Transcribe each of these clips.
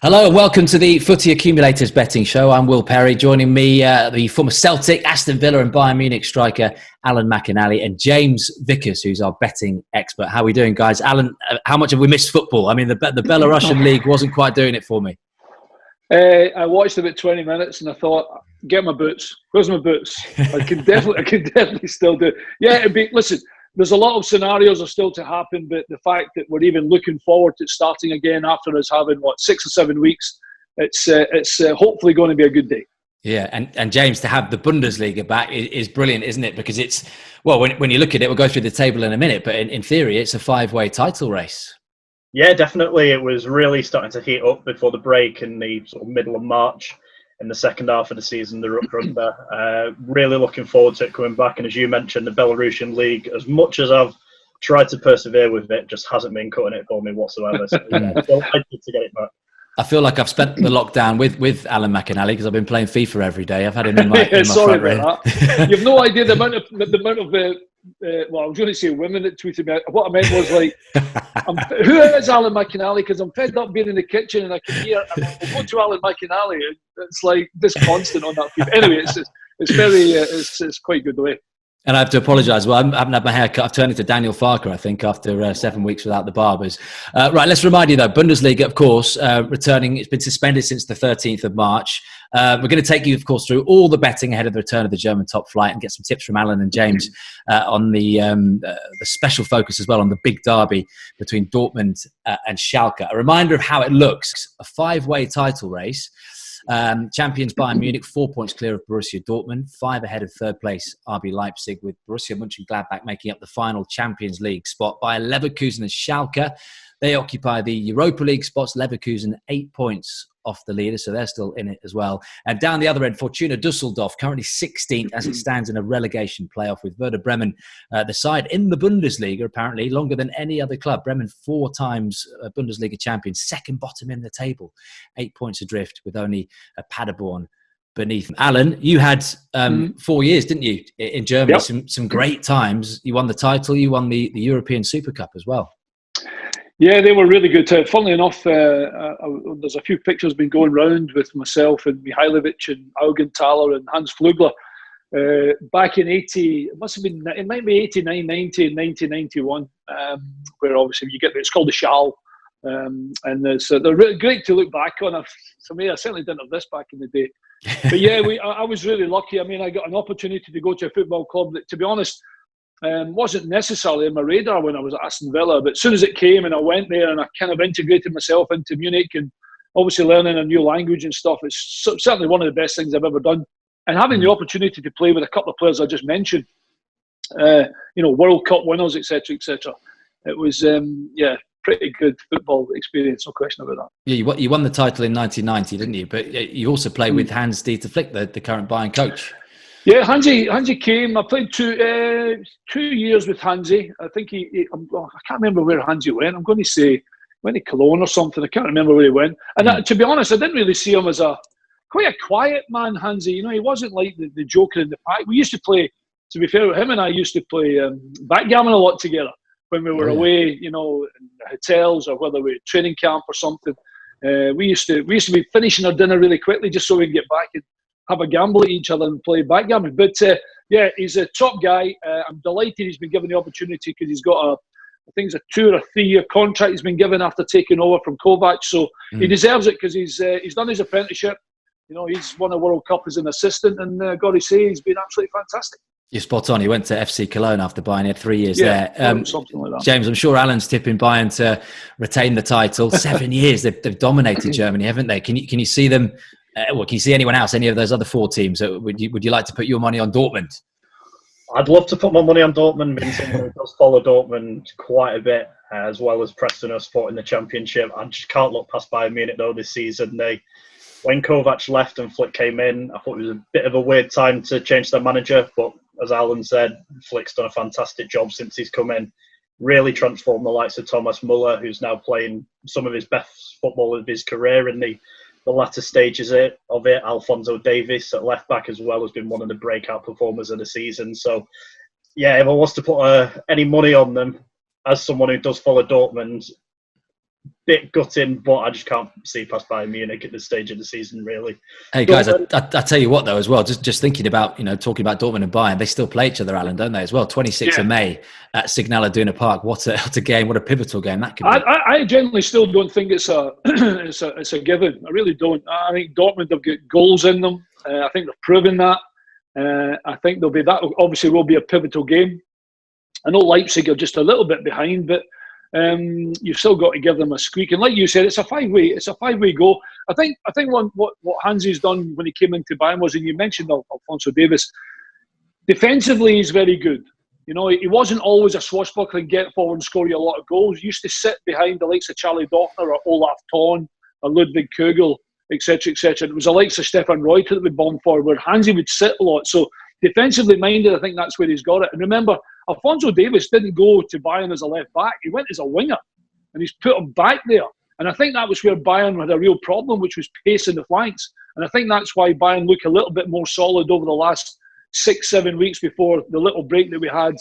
Hello and welcome to the Footy Accumulators betting show. I'm Will Perry. Joining me, the former Celtic, Aston Villa and Bayern Munich striker, Alan McInally, and James Vickers, who's our betting expert. How are we doing, guys? Alan, how much have we missed football? I mean, the Belarusian league wasn't quite doing it for me. I watched about 20 minutes and I thought, get my boots. Where's my boots? I can definitely still do it. Yeah, listen, there's a lot of scenarios are still to happen, but the fact that we're even looking forward to starting again after us having, 6 or 7 weeks, it's hopefully going to be a good day. Yeah, and James, to have the Bundesliga back is brilliant, isn't it? Because it's, well, when you look at it, we'll go through the table in a minute, but in theory, it's a 5-way title race. Yeah, definitely. It was really starting to heat up before the break in the sort of middle of March. In the second half of the season, the Ruck Rugby. Really looking forward to it coming back. And as you mentioned, the Belarusian league, as much as I've tried to persevere with it, just hasn't been cutting it for me whatsoever. So yeah, delighted to get it back. I feel like I've spent the lockdown with Alan McInally because I've been playing FIFA every day. I've had him in my, in my sorry front about that. You've no idea the amount of well, I was going to say women that tweeted me. What I meant was like, who is Alan McInally? Because I'm fed up being in the kitchen and I can hear, we'll go to Alan McInally. It's like this constant on that. Anyway, it's quite good the way. And I have to apologise. Well, I haven't had my hair cut. I've turned into Daniel Farker, I think, after 7 weeks without the barbers. Right, let's remind you, though, Bundesliga, of course, returning. It's been suspended since the 13th of March. We're going to take you, of course, through all the betting ahead of the return of the German top flight and get some tips from Alan and James on the special focus as well on the big derby between Dortmund and Schalke. A reminder of how it looks. A 5-way title race. Champions Bayern Munich 4 points clear of Borussia Dortmund, 5 ahead of third place RB Leipzig, with Borussia Mönchengladbach making up the final Champions League spot. By Leverkusen and Schalke, they occupy the Europa League spots. Leverkusen 8 points off the leader, so they're still in it as well. And down the other end, Fortuna Düsseldorf, currently 16th as it stands in a relegation playoff with Werder Bremen, the side in the Bundesliga, apparently longer than any other club. Bremen 4 times Bundesliga champions, second bottom in the table, 8 points adrift with only Paderborn beneath them. Alan, you had 4 years, didn't you, in Germany? Yep. Some great times. You won the title, you won the European Super Cup as well. Yeah, they were really good. Funnily enough, there's a few pictures been going round with myself and Mihailovic and Augenthaler and Hans Flugler back in 80. It might be 89, 90, and 1991, where obviously you get it's called the Schal, and they're really great to look back on. For me, I certainly didn't have this back in the day, but yeah, I was really lucky. I mean, I got an opportunity to go to a football club that, to be honest, wasn't necessarily on my radar when I was at Aston Villa, but as soon as it came and I went there and I kind of integrated myself into Munich and obviously learning a new language and stuff, it's certainly one of the best things I've ever done. And having the opportunity to play with a couple of players I just mentioned, World Cup winners, etc., etc., it was, pretty good football experience, no question about that. Yeah, you won the title in 1990, didn't you? But you also played with Hans-Dieter Flick, the current Bayern coach. Yeah, Hansi came. I played 2 years with Hansi. I think I can't remember where Hansi went. I'm going to say went to Cologne or something. I can't remember where he went. And to be honest, I didn't really see him as quite a quiet man, Hansi. You know, he wasn't like the joker in the pack. We used to play, to be fair, him and I used to play backgammon a lot together when we were away, in the hotels or whether we were training camp or something. We used to be finishing our dinner really quickly just so we could get back and have a gamble at each other and play backgammon. But he's a top guy. I'm delighted he's been given the opportunity because he's got I think it's a 2 or 3 year contract he's been given after taking over from Kovac. So he deserves it because he's done his apprenticeship. You know, he's won a World Cup as an assistant, and got to say, he's been absolutely fantastic. You're spot on. He went to FC Cologne after Bayern. He had 3 years there. Something like that. James, I'm sure Alan's tipping Bayern to retain the title. 7 years. They've dominated Germany, haven't they? Can you see them? Can you see anyone else? Any of those other 4 teams? Would you like to put your money on Dortmund? I'd love to put my money on Dortmund. Being someone who does follow Dortmund quite a bit, as well as Preston, who supporting the Championship. I just can't look past Bayern Munich though this season. When Kovac left and Flick came in, I thought it was a bit of a weird time to change their manager. But as Alan said, Flick's done a fantastic job since he's come in. Really transformed the likes of Thomas Muller, who's now playing some of his best football of his career in the latter stages of it. Alphonso Davies at left back as well has been one of the breakout performers of the season. So, yeah, if I was to put any money on them, as someone who does follow Dortmund, bit gutting, but I just can't see past Bayern Munich at this stage of the season, really. Hey guys, I tell you what though, as well, just thinking about, talking about Dortmund and Bayern, they still play each other, Alan, don't they, as well? 26th of May at Signal Iduna Park. What a game, what a pivotal game that could be. I generally still don't think it's a it's a given. I really don't. I think Dortmund have got goals in them. I think they've proven that. I think obviously will be a pivotal game. I know Leipzig are just a little bit behind, but you've still got to give them a squeak. And like you said, it's a five-way go. I think what Hansi's done when he came into Bayern was, and you mentioned Alphonso Davies, defensively he's very good. He wasn't always a swashbuckling, get forward and score you a lot of goals. He used to sit behind the likes of Charlie Dochner or Olaf Thon or Ludwig Kugel, etc., etc. It was the likes of Stefan Reuter that would bomb forward, where Hansi would sit a lot. So defensively minded, I think that's where he's got it. And remember, Alphonso Davies didn't go to Bayern as a left back. He went as a winger, and he's put him back there. And I think that was where Bayern had a real problem, which was pace in the flanks. And I think that's why Bayern look a little bit more solid over the last 6-7 weeks before the little break that we had.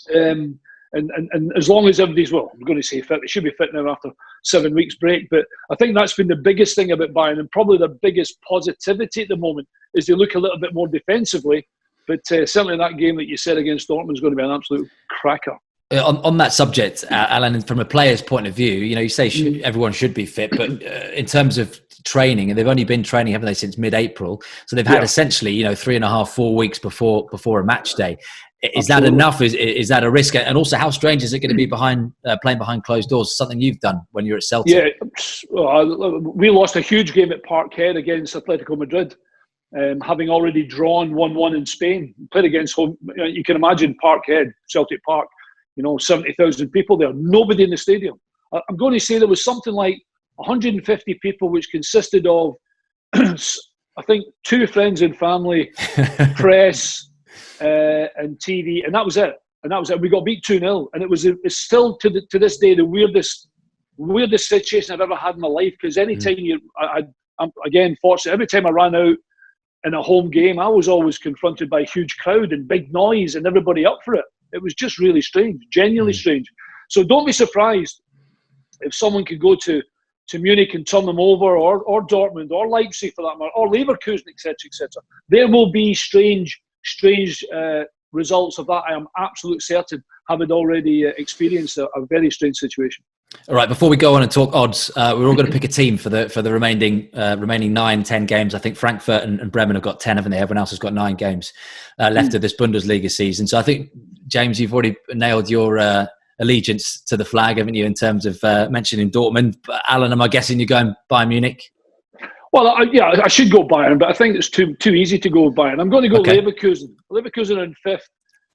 And as long as everybody's, I'm going to say fit, they should be fit now after 7 weeks break. But I think that's been the biggest thing about Bayern, and probably the biggest positivity at the moment is they look a little bit more defensively. But certainly that game that you said against Dortmund is going to be an absolute cracker. On that subject, Alan, from a player's point of view, you say everyone should be fit, but in terms of training, and they've only been training, haven't they, since mid-April? So they've had essentially, 3.5-4 weeks before a match day. Is that enough? Is that a risk? And also, how strange is it going to be playing behind closed doors? Something you've done when you're at Celtic. Yeah, we lost a huge game at Parkhead against Atletico Madrid. Having already drawn 1-1 in Spain, played against home. You can imagine Parkhead, Celtic Park, 70,000 people there, nobody in the stadium. I'm going to say there was something like 150 people, which consisted of, I think, 2 friends and family, press, and TV, and that was it. We got beat 2-0, and it's still to this day the weirdest situation I've ever had in my life. Because anytime I'm again fortunate, every time I ran out in a home game, I was always confronted by a huge crowd and big noise and everybody up for it. It was just really strange, genuinely strange. So don't be surprised if someone could go to Munich and turn them over, or Dortmund, or Leipzig for that matter, or Leverkusen, etc., etc. There will be strange results of that. I am absolutely certain, having already experienced a very strange situation. All right, before we go on and talk odds, we're all going to pick a team for the remaining 9-10 games. I think Frankfurt and Bremen have got 10, haven't they? Everyone else has got 9 games left of this Bundesliga season. So I think, James, you've already nailed your allegiance to the flag, haven't you, in terms of mentioning Dortmund. But Alan, am I guessing you're going Bayern Munich? Well, I should go Bayern, but I think it's too easy to go with Bayern. I'm going to go Leverkusen. Leverkusen are in 5th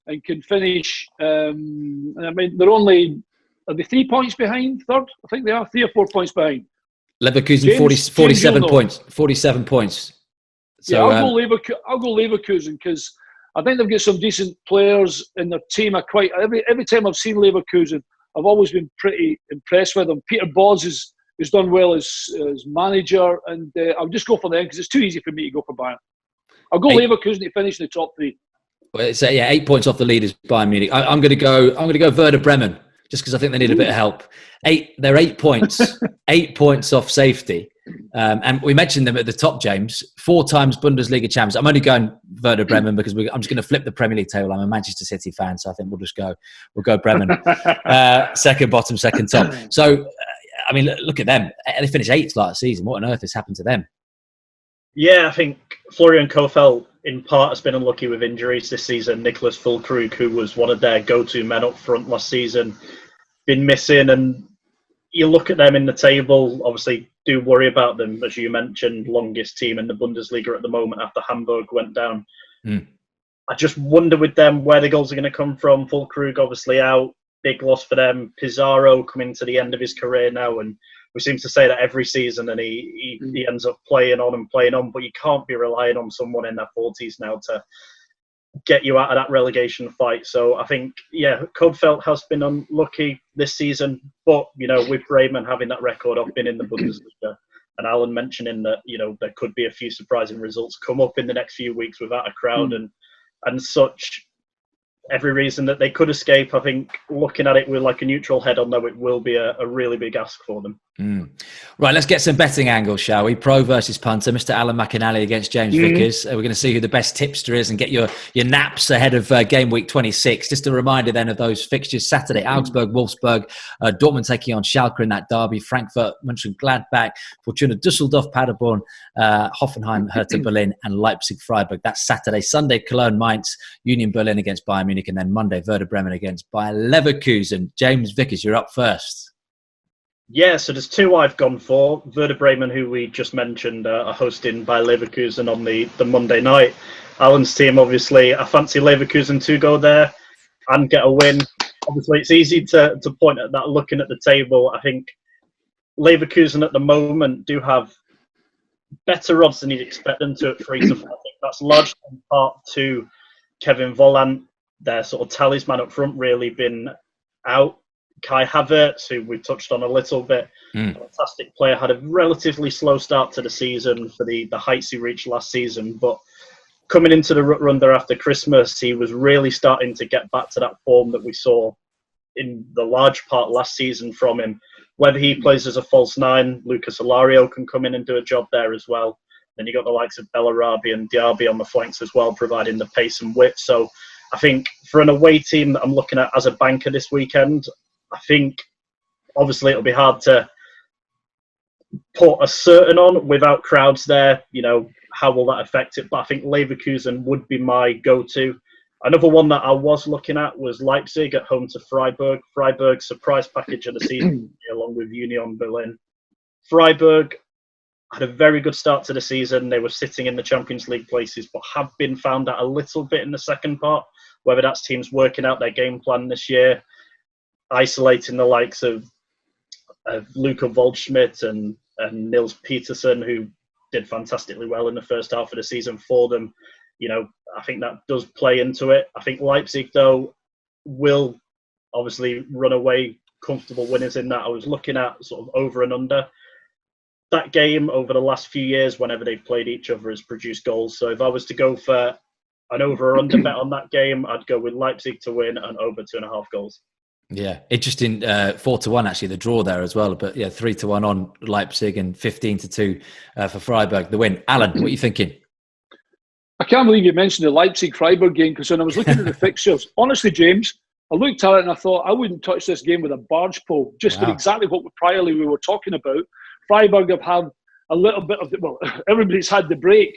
and can finish. They're only... Are they 3 points behind third? I think they are 3 or 4 points behind. Leverkusen, 47 points. 47 points. So, yeah, I'll go Leverkusen because I think they've got some decent players in their team. Every time I've seen Leverkusen, I've always been pretty impressed with them. Peter Bosz has done well as manager, and I'll just go for them because it's too easy for me to go for Bayern. I'll go Leverkusen to finish in the top 3. Well, it's 8 points off the leaders, Bayern Munich. I'm going to go Werder Bremen. Just because I think they need a bit of help. They're 8 points, 8 points off safety. And we mentioned them at the top, James. 4 times Bundesliga champions. I'm only going Werder Bremen because I'm just going to flip the Premier League table. I'm a Manchester City fan, so I think we'll go Bremen. Second bottom, second top. So, look at them. They finished 8th last season. What on earth has happened to them? Yeah, I think Florian Kohfeldt in part has been unlucky with injuries this season. Nicholas Füllkrug, who was one of their go-to men up front last season, been missing, and you look at them in the table, obviously do worry about them, as you mentioned, longest team in the Bundesliga at the moment after Hamburg went down. I just wonder with them where the goals are going to come from. Füllkrug obviously out, big loss for them. Pizarro coming to the end of his career now, and we seem to say that every season, and he ends up playing on, but you can't be relying on someone in their 40s now to get you out of that relegation fight. So I think, Kohfeldt has been unlucky this season, but, with Bremen having that record of being in the Bundesliga, and Alan mentioning that, there could be a few surprising results come up in the next few weeks without a crowd and such, every reason that they could escape. I think looking at it with like a neutral head on, though, it will be a really big ask for them. Right, let's get some betting angles, shall we? Pro versus punter, Mr. Alan McInally against James Vickers. We're going to see who the best tipster is and get your naps ahead of game week 26. Just a reminder then of those fixtures. Saturday, Augsburg, Wolfsburg, Dortmund taking on Schalke in that derby, Frankfurt, Mönchengladbach, Fortuna Düsseldorf, Paderborn, Hoffenheim, Hertha Berlin, and Leipzig, Freiburg. That's Saturday. Sunday, Cologne, Mainz, Union Berlin against Bayern Munich, and then Monday, Werder Bremen against Bayer Leverkusen. James Vickers, you're up first. Yeah, so there's two I've gone for. Werder Bremen, who we just mentioned, are hosting by Leverkusen on the Monday night. Alan's team, obviously, I fancy Leverkusen to go there and get a win. Obviously, it's easy to point at that looking at the table. I think Leverkusen at the moment do have better odds than you'd expect them to at 3-4. I think that's largely in part to Kevin Volland, their sort of talisman up front, really been out. Kai Havertz, who we've touched on a little bit, fantastic player, had a relatively slow start to the season for the heights he reached last season, but coming into the run there after Christmas, he was really starting to get back to that form that we saw in the large part last season from him. Whether he plays as a false nine, Lucas Alario can come in and do a job there as well. Then you got the likes of Bellarabi and Diaby on the flanks as well, providing the pace and width. So I think for an away team that I'm looking at as a banker this weekend, I think obviously it'll be hard to put a certain on without crowds there. You know, how will that affect it? But I think Leverkusen would be my go-to. Another one that I was looking at was Leipzig at home to Freiburg. Freiburg surprise package of the season along with Union Berlin. Freiburg had a very good start to the season. They were sitting in the Champions League places, but have been found out a little bit in the second part, whether that's teams working out their game plan this year, isolating the likes of Luka Waldschmidt and Nils Peterson, who did fantastically well in the first half of the season for them. You know, I think that does play into it. I think Leipzig, though, will obviously run away comfortable winners in that. I was looking at sort of over and under. That game over the last few years, whenever they've played each other, has produced goals. So if I was to go for an over or under bet on that game, I'd go with Leipzig to win and over 2.5 goals. Yeah, interesting. 4-1 actually, the draw there as well. But yeah, 3-1 on Leipzig and 15-2 for Freiburg, the win. Alan, what are you thinking? I can't believe you mentioned the Leipzig-Freiburg game, because when I was looking at the fixtures, honestly, James, I looked at it and I thought I wouldn't touch this game with a barge pole, just for exactly what we were talking about. Freiburg have had a little bit of, everybody's had the break,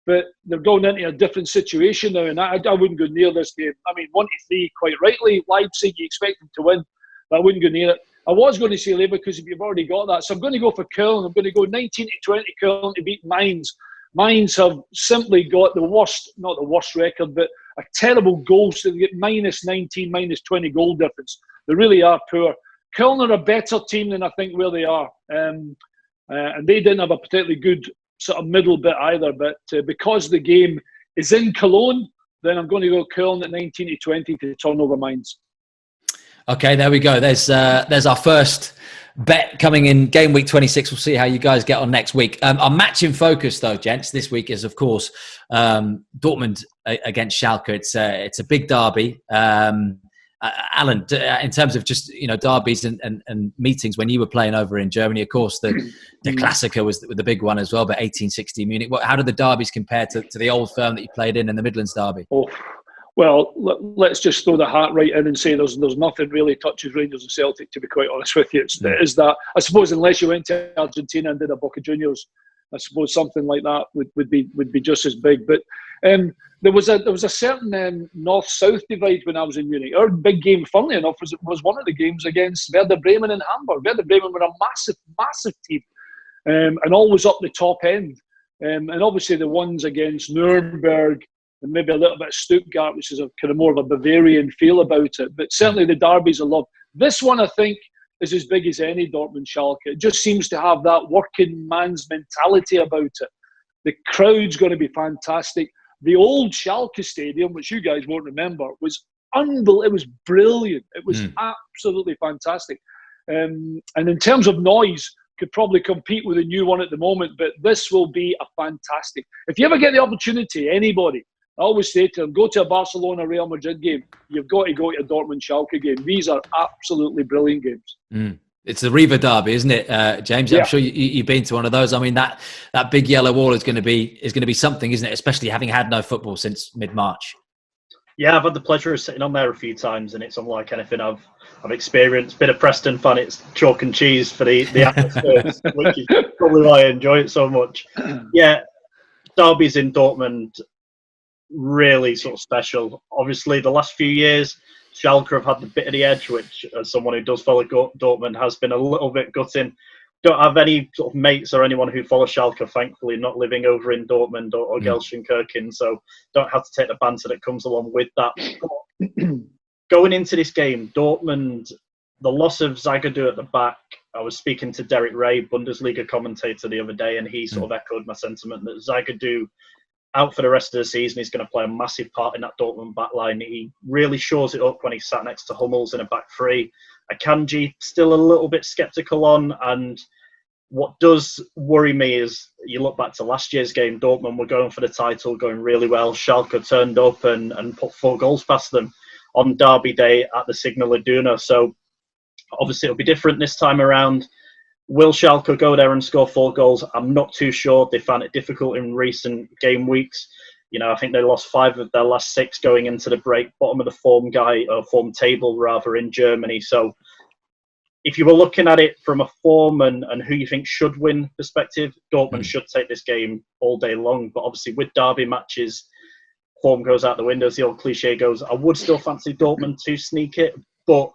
but they're going into a different situation now, and I wouldn't go near this game. I mean, 1-3, quite rightly. Leipzig, you expect them to win, but I wouldn't go near it. I was going to say Leverkusen, but you've already got that. So I'm going to go for Köln. I'm going to go 19-20 Köln to beat Mainz. Mainz have simply got the worst, not the worst record, but a terrible goal. So they get -19, -20 goal difference. They really are poor. Köln are a better team than I think where they are. And they didn't have a particularly good sort of middle bit either. But because the game is in Cologne, then I'm going to go Köln at 19-20 to turn over Mainz. Okay, there we go. There's our first bet coming in game week 26. We'll see how you guys get on next week. Our match in focus, though, gents, this week is, of course, Dortmund against Schalke. It's a big derby. Alan, in terms of just derbies and meetings when you were playing over in Germany, of course, the Klassiker was the big one as well. But 1860 Munich. How do the derbies compare to the old firm that you played in the Midlands derby? Oh. Well, let's just throw the hat right in and say there's nothing really touches Rangers and Celtic, to be quite honest with you. It is that, I suppose, unless you went to Argentina and did a Boca Juniors, I suppose something like that would be just as big. But there was a certain north-south divide when I was in Munich. Our big game, funnily enough, was one of the games against Werder Bremen in Hamburg. Werder Bremen were a massive team, and always up the top end. And obviously the ones against Nuremberg, and maybe a little bit of Stuttgart, which is a kind of more of a Bavarian feel about it. But certainly the derbies are loved. This one, I think, is as big as any Dortmund Schalke. It just seems to have that working man's mentality about it. The crowd's going to be fantastic. The old Schalke stadium, which you guys won't remember, was unbelievable. It was brilliant. It was absolutely fantastic. And in terms of noise, could probably compete with the new one at the moment. But this will be a fantastic. If you ever get the opportunity, anybody, I always say to them, go to a Barcelona Real Madrid game. You've got to go to a Dortmund Schalke game. These are absolutely brilliant games. Mm. It's the Riva Derby, isn't it, James? Yeah. I'm sure you've been to one of those. I mean, that big yellow wall is going to be something, isn't it? Especially having had no football since mid-March. Yeah, I've had the pleasure of sitting on there a few times, and it's unlike anything I've experienced. Been a Preston fan, it's chalk and cheese for the atmosphere, which is probably why I enjoy it so much. Yeah, derbies in Dortmund, really sort of special. Obviously, the last few years, Schalke have had the bit of the edge, which, as someone who does follow Dortmund, has been a little bit gutting. Don't have any sort of mates or anyone who follows Schalke, thankfully, not living over in Dortmund or Gelsenkirchen, so don't have to take the banter that comes along with that. Going into this game, Dortmund, the loss of Zagadou at the back, I was speaking to Derek Ray, Bundesliga commentator, the other day, and he sort of echoed my sentiment that Zagadou, out for the rest of the season, he's going to play a massive part in that Dortmund backline. He really shores it up when he's sat next to Hummels in a back three. Akanji, still a little bit sceptical on. And what does worry me is, you look back to last year's game, Dortmund were going for the title, going really well. Schalke turned up and put 4 goals past them on Derby Day at the Signal Iduna. So obviously it'll be different this time around. Will Schalke go there and score 4 goals? I'm not too sure. They found it difficult in recent game weeks. You know, I think they lost 5 of their last 6 going into the break, bottom of the form table rather, in Germany. So if you were looking at it from a form and who you think should win perspective, Dortmund should take this game all day long. But obviously with derby matches, form goes out the window, as the old cliche goes. I would still fancy Dortmund to sneak it, but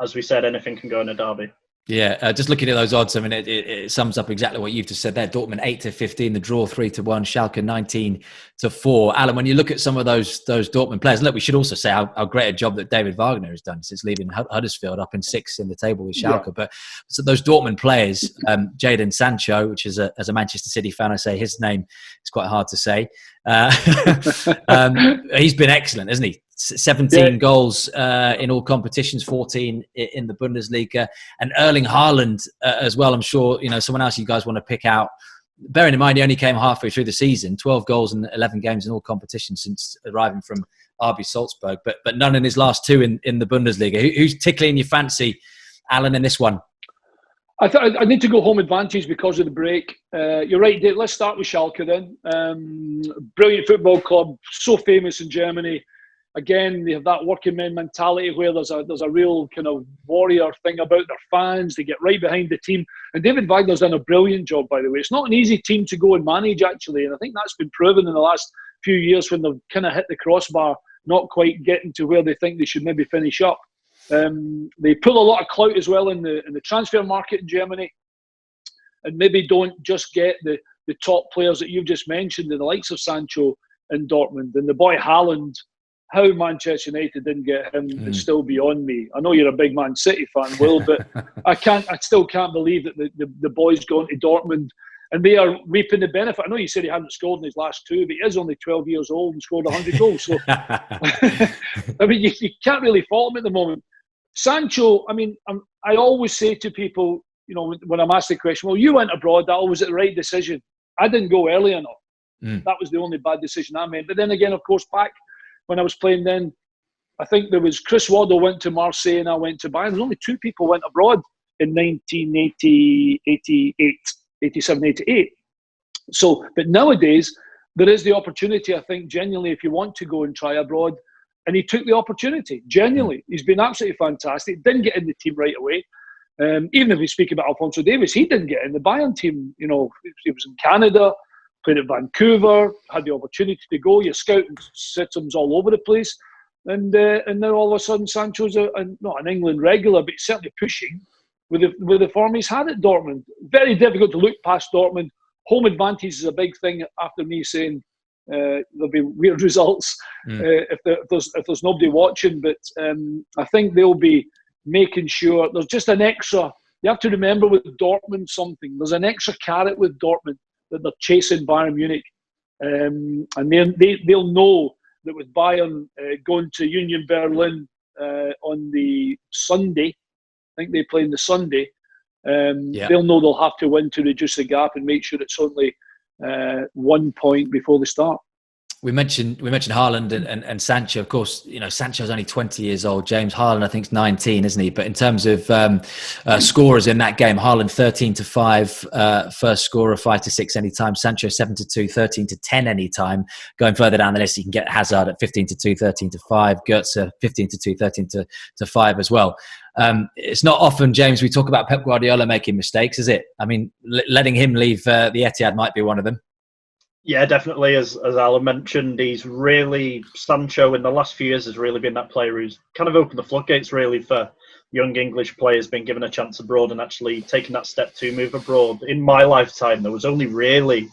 as we said, anything can go in a derby. Yeah, just looking at those odds, I mean, it sums up exactly what you've just said there. Dortmund 8-15, the draw 3-1, Schalke 19-4. Alan, when you look at some of those Dortmund players, and look, we should also say how great a job that David Wagner has done since leaving Huddersfield, up in 6th in the table with Schalke. Yeah. But so those Dortmund players, Jadon Sancho, which is as a Manchester City fan, I say his name is quite hard to say. He's been excellent, hasn't he? 17 goals in all competitions, 14 in the Bundesliga, and Erling Haaland as well. I'm sure someone else you guys want to pick out. Bearing in mind he only came halfway through the season, 12 goals in 11 games in all competitions since arriving from RB Salzburg, but none in his last 2 in the Bundesliga. Who's tickling your fancy, Alan, in this one? I need to go home advantage because of the break. You're right, Dave. Let's start with Schalke then. Brilliant football club, so famous in Germany. Again, they have that working men mentality where there's a real kind of warrior thing about their fans. They get right behind the team. And David Wagner's done a brilliant job, by the way. It's not an easy team to go and manage, actually. And I think that's been proven in the last few years when they've kind of hit the crossbar, not quite getting to where they think they should maybe finish up. They pull a lot of clout as well in the transfer market in Germany. And maybe don't just get the top players that you've just mentioned, the likes of Sancho in Dortmund. And the boy Haaland, how Manchester United didn't get him is still beyond me. I know you're a big Man City fan, Will, but I still can't believe that the boy's gone to Dortmund and they are reaping the benefit. I know you said he hadn't scored in his last 2, but he is only 12 years old and scored 100 goals. So, I mean, you can't really fault him at the moment. Sancho, I mean, I always say to people, when I'm asked the question, well, you went abroad, that was the right decision. I didn't go early enough. That was the only bad decision I made. But then again, of course, back when I was playing then, I think there was Chris Waddle went to Marseille and I went to Bayern. There's only 2 people went abroad in 87, 88. So, but nowadays, there is the opportunity, I think, genuinely, if you want to go and try abroad. And he took the opportunity, genuinely. He's been absolutely fantastic. Didn't get in the team right away. Even if we speak about Alphonso Davies, he didn't get in the Bayern team. He was in Canada, played at Vancouver, had the opportunity to go. Your scouting systems all over the place. And now all of a sudden, Sancho's not an England regular, but he's certainly pushing with the form he's had at Dortmund. Very difficult to look past Dortmund. Home advantage is a big thing after me saying there'll be weird results if there's nobody watching. But I think they'll be making sure there's just an extra. You have to remember with Dortmund something. There's an extra carrot with Dortmund that they're chasing Bayern Munich, and they'll know that with Bayern going to Union Berlin on the Sunday, I think they play on the Sunday. They'll know they'll have to win to reduce the gap and make sure it's only 1 point before the start. We mentioned Haaland and Sancho. Of course, you know, Sancho's only 20 years old. James Haaland, I think, is 19, isn't he? But in terms of scorers in that game, Haaland 13-5, first scorer, 5-6 anytime. Sancho 7-2, 13-10 anytime. Going further down the list, you can get Hazard at 15-2, 13-5. Götze 15-2, 13-5 as well. It's not often, James, we talk about Pep Guardiola making mistakes, is it? I mean, letting him leave the Etihad might be one of them. Yeah, definitely. As Alan mentioned, Sancho in the last few years has really been that player who's kind of opened the floodgates really for young English players being given a chance abroad and actually taking that step to move abroad. In my lifetime, there was only really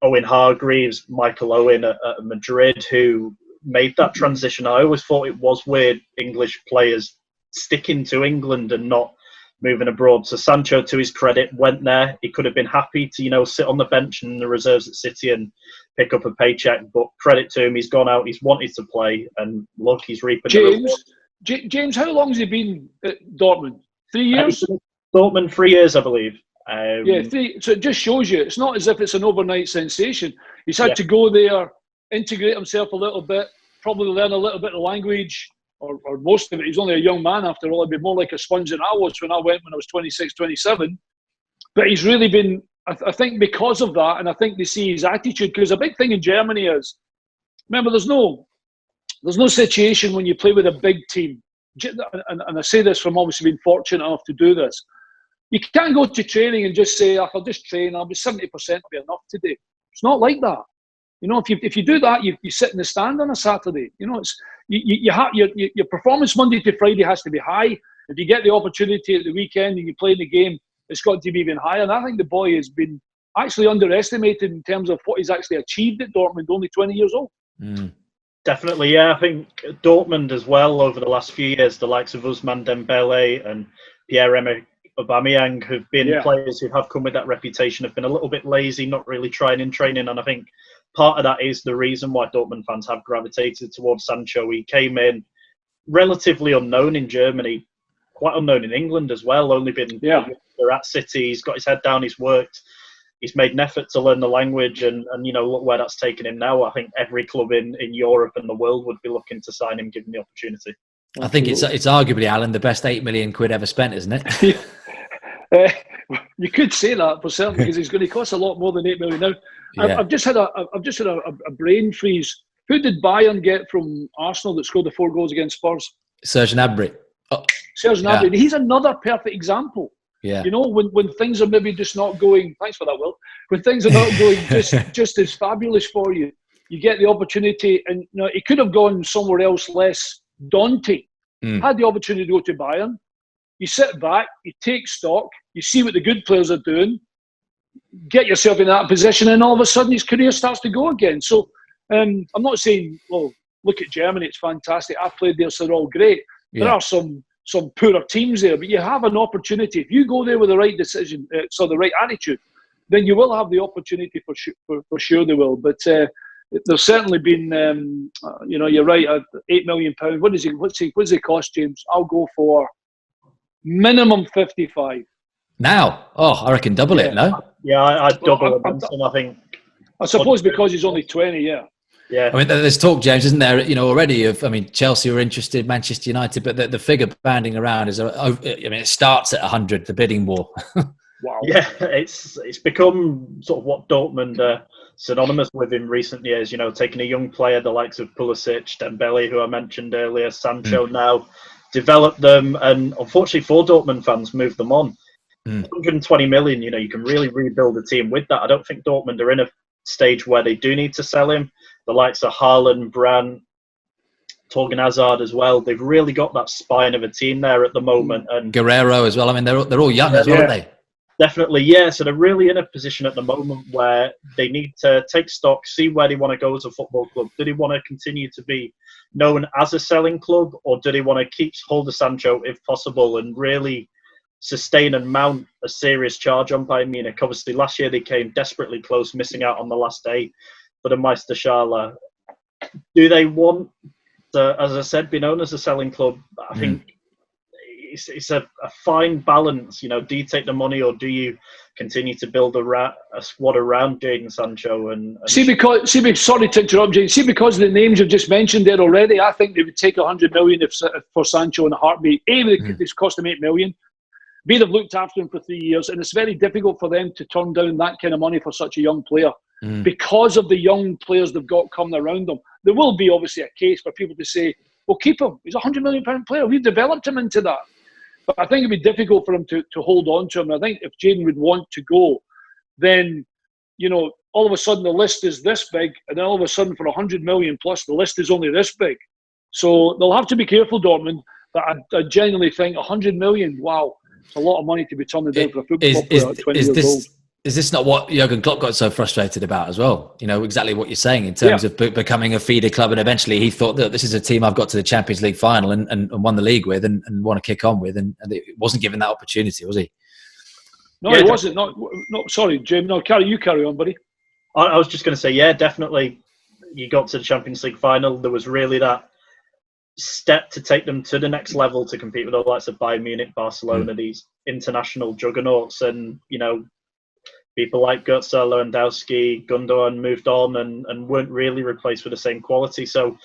Owen Hargreaves, Michael Owen at Madrid who made that transition. I always thought it was weird English players sticking to England and not moving abroad. So Sancho, to his credit, went there. He could have been happy to, you know, sit on the bench in the reserves at City and pick up a paycheck. But credit to him, he's gone out, he's wanted to play, and look, he's reaping the reward. James, how long has he been at Dortmund? 3 years? Dortmund, 3 years, I believe. Yeah, 3. So it just shows you, it's not as if it's an overnight sensation. He's had to go there, integrate himself a little bit, probably learn a little bit of language, or most of it. He's only a young man after all. He'd be more like a sponge than I was when I went when I was 26, 27. But he's really been, I think because of that, and I think they see his attitude, because a big thing in Germany is, remember, there's no situation when you play with a big team, and I say this from obviously being fortunate enough to do this. You can't go to training and just say, I'll just train, I'll be 70% will be enough today. It's not like that. You know, if you do that, you sit in the stand on a Saturday. You know, it's your performance Monday to Friday has to be high. If you get the opportunity at the weekend and you play in the game, it's got to be even higher. And I think the boy has been actually underestimated in terms of what he's actually achieved at Dortmund, only 20 years old. Definitely, yeah. I think Dortmund as well, over the last few years, the likes of Ousmane Dembele and Pierre-Emerick Aubameyang have been players who have come with that reputation, have been a little bit lazy, not really trying in training. And I think part of that is the reason why Dortmund fans have gravitated towards Sancho. He came in relatively unknown in Germany, quite unknown in England as well, only been at City. He's got his head down, he's worked, he's made an effort to learn the language, and you know, look where that's taken him now. I think every club in Europe and the world would be looking to sign him, given the opportunity. I think it's arguably, Alan, the best 8 million quid ever spent, isn't it? You could say that for certain, because he's going to cost a lot more than 8 million now. Yeah. I've just had a brain freeze. Who did Bayern get from Arsenal that scored the 4 goals against Spurs? Serge Gnabry. Serge Gnabry. He's another perfect example. Yeah. You know, when things are maybe just not going. Thanks for that, Will. When things are not going just as fabulous for you, you get the opportunity, and you know, he could have gone somewhere else less daunting. Had the opportunity to go to Bayern. You sit back, you take stock, you see what the good players are doing, get yourself in that position, and all of a sudden his career starts to go again. So I'm not saying, well, look at Germany, it's fantastic. I've played there, so they're all great. Yeah. There are some poorer teams there, but you have an opportunity. If you go there with the right decision, the right attitude, then you will have the opportunity for sure they will. But there's certainly been, you know, you're right, £8 million. What's it cost, James? I'll go for minimum 55. Now? Oh, I reckon double it, no? Yeah, I'd double it. I think. I suppose because he's only 20, yeah. Yeah. I mean, there's talk, James, isn't there, you know, already of, I mean, Chelsea were interested, Manchester United, but the figure banding around is, I mean, it starts at 100, the bidding war. Wow. Yeah, it's become sort of what Dortmund are synonymous with in recent years, you know, taking a young player, the likes of Pulisic, Dembele, who I mentioned earlier, Sancho now, develop them, and unfortunately for Dortmund fans, move them on. 120 million, you know, you can really rebuild a team with that. I don't think Dortmund are in a stage where they do need to sell him. The likes of Haaland, Brandt, Torgan Hazard as well. They've really got that spine of a team there at the moment. And Guerrero as well. I mean, they're all young as well, aren't they? Definitely, yeah. So they're really in a position at the moment where they need to take stock, see where they want to go as a football club. Do they want to continue to be known as a selling club, or do they want to keep hold of Sancho if possible and really sustain and mount a serious charge on Bayern Munich? Obviously, last year they came desperately close, missing out on the last day for the Meisterschale. Do they want to, as I said, be known as a selling club? I think it's a fine balance. You know, do you take the money or do you continue to build a squad around Jadon Sancho? Sorry to interrupt, Jane. See, because of the names you've just mentioned there already, I think they would take 100 million for Sancho in a heartbeat. This cost them 8 million. B, they've looked after him for 3 years, and it's very difficult for them to turn down that kind of money for such a young player because of the young players they've got coming around them. There will be obviously a case for people to say, well, keep him. He's a £100 million player. We've developed him into that. But I think it'd be difficult for him to hold on to him. And I think if Jadon would want to go, then, you know, all of a sudden the list is this big, and then all of a sudden for 100 million plus, the list is only this big. So they'll have to be careful, Dortmund. But I genuinely think 100 million, wow, it's a lot of money to be turning down for a football player at 20 years old. Is this not what Jurgen Klopp got so frustrated about as well? You know, exactly what you're saying in terms of becoming a feeder club, and eventually he thought that this is a team I've got to the Champions League final and won the league with and want to kick on with, and it wasn't given that opportunity, was he? No, he wasn't. No, sorry, Jim. No, you carry on, buddy. I was just going to say, yeah, definitely. You got to the Champions League final. There was really that step to take them to the next level to compete with all the likes of Bayern Munich, Barcelona, these international juggernauts, and you know. People like Götze, Lewandowski, Gundogan moved on and weren't really replaced with the same quality. So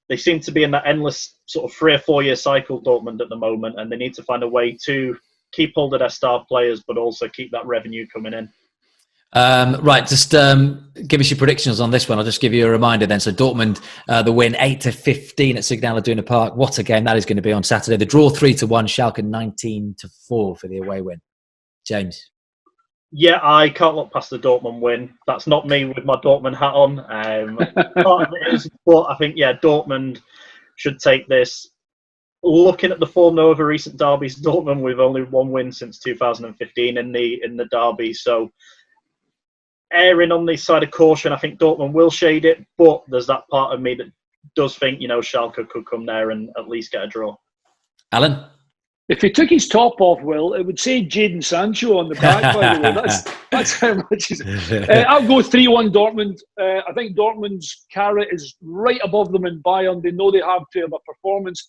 they seem to be in that endless sort of 3 or 4 year cycle, Dortmund, at the moment, and they need to find a way to keep hold of their star players, but also keep that revenue coming in. Right, just give us your predictions on this one. I'll just give you a reminder then. So Dortmund, the win 8-15 at Signal Iduna Park. What a game that is going to be on Saturday. The draw 3-1, Schalke 19-4 for the away win. James. Yeah, I can't look past the Dortmund win. That's not me with my Dortmund hat on. Part of it is, but I think, Dortmund should take this. Looking at the form though over recent derbies, Dortmund with only one win since 2015 in the derby. So erring on the side of caution, I think Dortmund will shade it, but there's that part of me that does think, Schalke could come there and at least get a draw. Alan? If he took his top off, Will, it would say Jadon Sancho on the back, by the way. That's how much he's... I'll go 3-1 Dortmund. I think Dortmund's carrot is right above them in Bayern. They know they have to have a performance.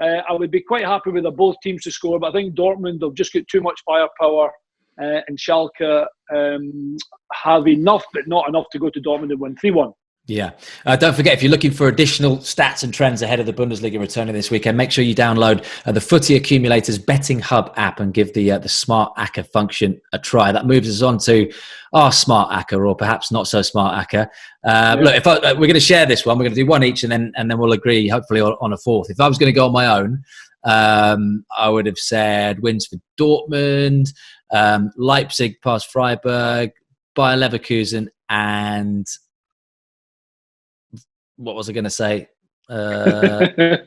I would be quite happy with both teams to score, but I think Dortmund have just got too much firepower, and Schalke have enough, but not enough to go to Dortmund and win 3-1. Yeah. Don't forget, if you're looking for additional stats and trends ahead of the Bundesliga returning this weekend, make sure you download the Footy Accumulators Betting Hub app and give the Smart Acca function a try. That moves us on to our Smart Acca, or perhaps not so Smart Acca. Look, we're going to share this one. We're going to do one each, and then we'll agree, hopefully, on a fourth. If I was going to go on my own, I would have said wins for Dortmund, Leipzig past Freiburg, Bayer Leverkusen, and... What was I going to say? I've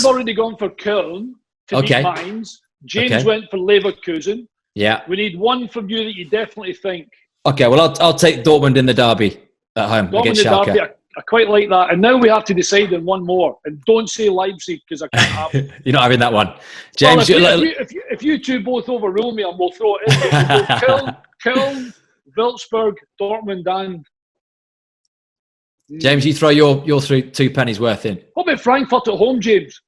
already gone for Köln to meet Mainz. James went for Leverkusen. Yeah. We need one from you that you definitely think. Okay, well, I'll take Dortmund in the derby at home against Schalke. Derby, I quite like that. And now we have to decide on one more. And don't say Leipzig, because I can't have it. You're not having that one. James, if you two both overrule me, we'll throw it in. Köln, Würzburg, Dortmund, and... James, you throw your 2 pennies worth in. What about Frankfurt at home, James?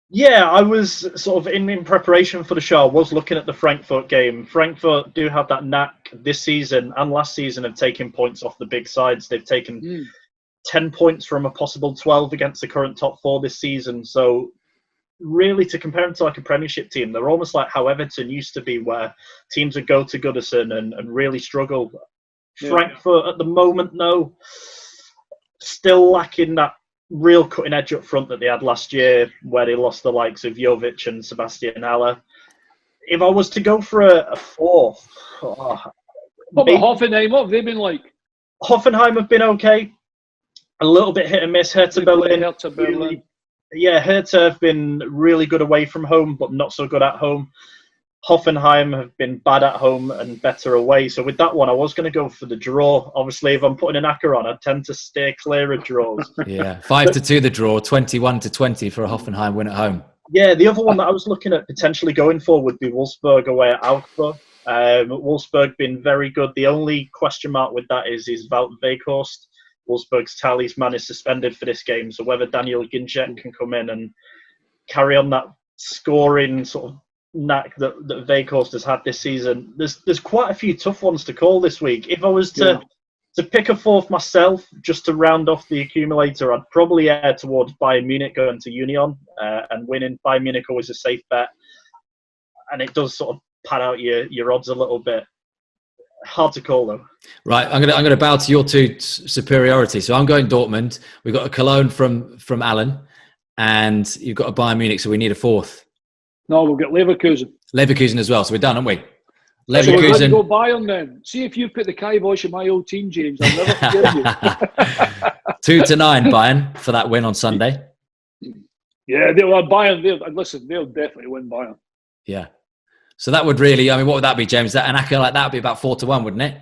Yeah, I was sort of in preparation for the show. I was looking at the Frankfurt game. Frankfurt do have that knack this season and last season of taking points off the big sides. They've taken 10 points from a possible 12 against the current top 4 this season. So really, to compare them to like a Premiership team, they're almost like how Everton used to be, where teams would go to Goodison and really struggle. Yeah. Frankfurt at the moment, though, still lacking that real cutting edge up front that they had last year, where they lost the likes of Jovic and Sebastian Haller. If I was to go for a fourth... what about Hoffenheim? What have they been like? Hoffenheim have been okay. A little bit hit and miss. Hertha Berlin. Hertha have been really good away from home, but not so good at home. Hoffenheim have been bad at home and better away. So with that one, I was going to go for the draw. Obviously, if I'm putting an acca on, I tend to steer clear of draws. Yeah, 5-2 the draw, 21-20 for a Hoffenheim win at home. Yeah, the other one that I was looking at potentially going for would be Wolfsburg away at Augsburg. Wolfsburg been very good. The only question mark with that is Wout Weghorst. Wolfsburg's talisman is suspended for this game, so whether Daniel Ginczek can come in and carry on that scoring sort of knack that Weghorst has had this season. There's quite a few tough ones to call this week. If I was to pick a fourth myself, just to round off the accumulator, I'd probably err towards Bayern Munich going to Union and winning. Bayern Munich always a safe bet, and it does sort of pad out your odds a little bit. Hard to call though. Right, I'm gonna bow to your two superiority. So I'm going Dortmund. We've got a Cologne from Alan, and you've got a Bayern Munich. So we need a fourth. No, we'll get Leverkusen as well. So we're done, aren't we? Leverkusen. So we're going to go Bayern then. See if you put the kibosh in my old team, James. I'll never forgive you. 2-9 Bayern for that win on Sunday. Yeah, Bayern. They'll definitely win Bayern. Yeah. So that would really, I mean, what would that be, James? That an acca like that would be about 4-1, wouldn't it?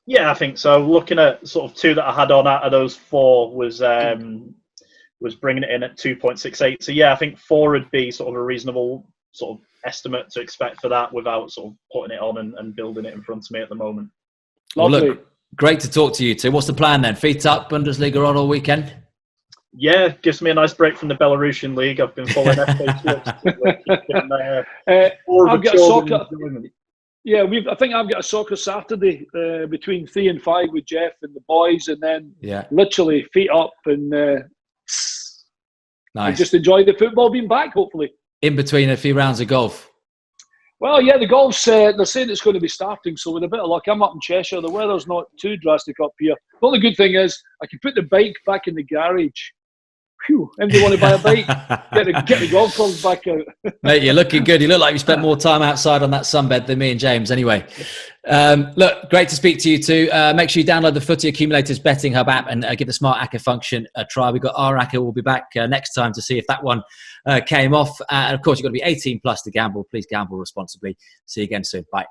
Yeah, I think so. Looking at sort of two that I had on out of those four was bringing it in at 2.68. So yeah, I think 4 would be sort of a reasonable sort of estimate to expect for that without sort of putting it on and building it in front of me at the moment. Lovely. Well, look, great to talk to you two. What's the plan then? Feet up, Bundesliga on all weekend? Yeah, gives me a nice break from the Belarusian league. I've been following FA I've got a soccer. Yeah, I think I've got a soccer Saturday between 3 and 5 with Jeff and the boys, and then literally feet up and nice. Just enjoy the football being back, hopefully. In between a few rounds of golf. Well, yeah, the golf's, they're saying it's going to be starting, so with a bit of luck, I'm up in Cheshire. The weather's not too drastic up here. The only good thing is I can put the bike back in the garage. Phew, anybody want to buy a bike? Get the golf clubs back out. Mate, you're looking good. You look like you spent more time outside on that sunbed than me and James anyway. Look, great to speak to you two. Make sure you download the Footy Accumulators betting hub app and give the Smart Acca function a try. We've got our Acca. We'll be back next time to see if that one came off. And of course, you've got to be 18 plus to gamble. Please gamble responsibly. See you again soon. Bye.